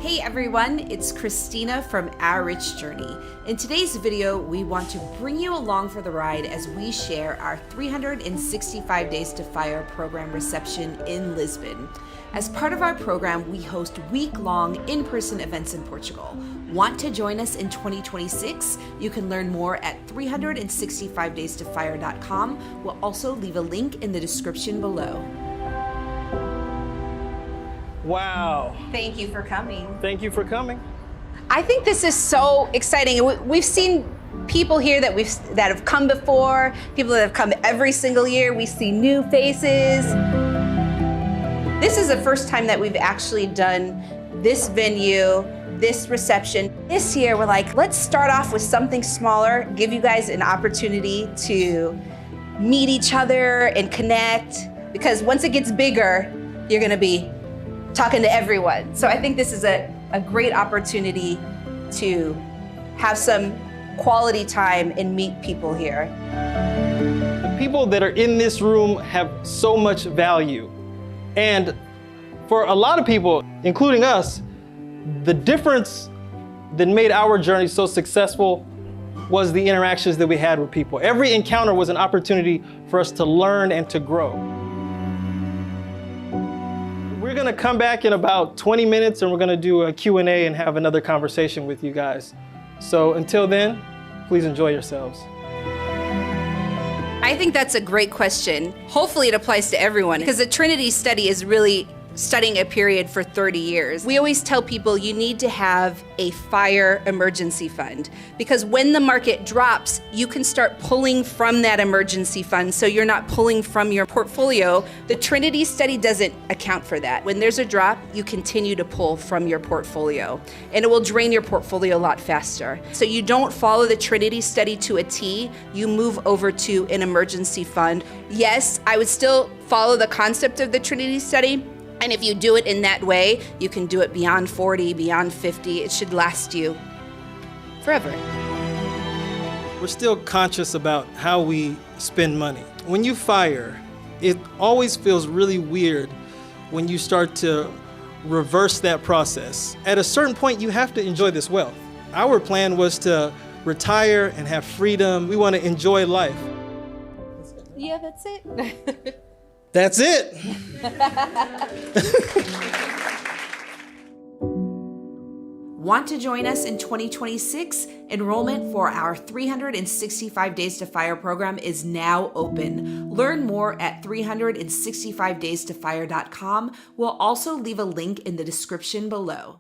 Hey everyone, it's Christina from Our Rich Journey. In today's video, we want to bring you along for the ride as we share our 365 Days to FIRE program reception in Lisbon. As part of our program, we host week-long in-person events in Portugal. Want to join us in 2026? You can learn more at 365daystofire.com. We'll also leave a link in the description below. Wow. Thank you for coming. Thank you for coming. I think this is so exciting. We've seen people here that have come before, people that have come every single year. We see new faces. This is the first time that we've actually done this venue, this reception. This year, we're like, let's start off with something smaller, give you guys an opportunity to meet each other and connect, because once it gets bigger, you're gonna be talking to everyone. So I think this is a great opportunity to have some quality time and meet people here. The people that are in this room have so much value. And for a lot of people, including us, the difference that made our journey so successful was the interactions that we had with people. Every encounter was an opportunity for us to learn and to grow. We're gonna come back in about 20 minutes and we're gonna do a Q&A and have another conversation with you guys. So until then, please enjoy yourselves. I think that's a great question. Hopefully it applies to everyone, because the Trinity study is really studying a period for 30 years. We always tell people you need to have a FIRE emergency fund, because when the market drops, you can start pulling from that emergency fund, so you're not pulling from your portfolio. The Trinity study doesn't account for that. When there's a drop, you continue to pull from your portfolio, and it will drain your portfolio a lot faster. So you don't follow the Trinity study to a T, you move over to an emergency fund. Yes, I would still follow the concept of the Trinity study, and if you do it in that way, you can do it beyond 40, beyond 50. It should last you forever. We're still conscious about how we spend money. When you FIRE, it always feels really weird when you start to reverse that process. At a certain point, you have to enjoy this wealth. Our plan was to retire and have freedom. We want to enjoy life. Yeah, that's it. That's it. Want to join us in 2026? Enrollment for our 365 Days to FIRE program is now open. Learn more at 365daystofire.com. We'll also leave a link in the description below.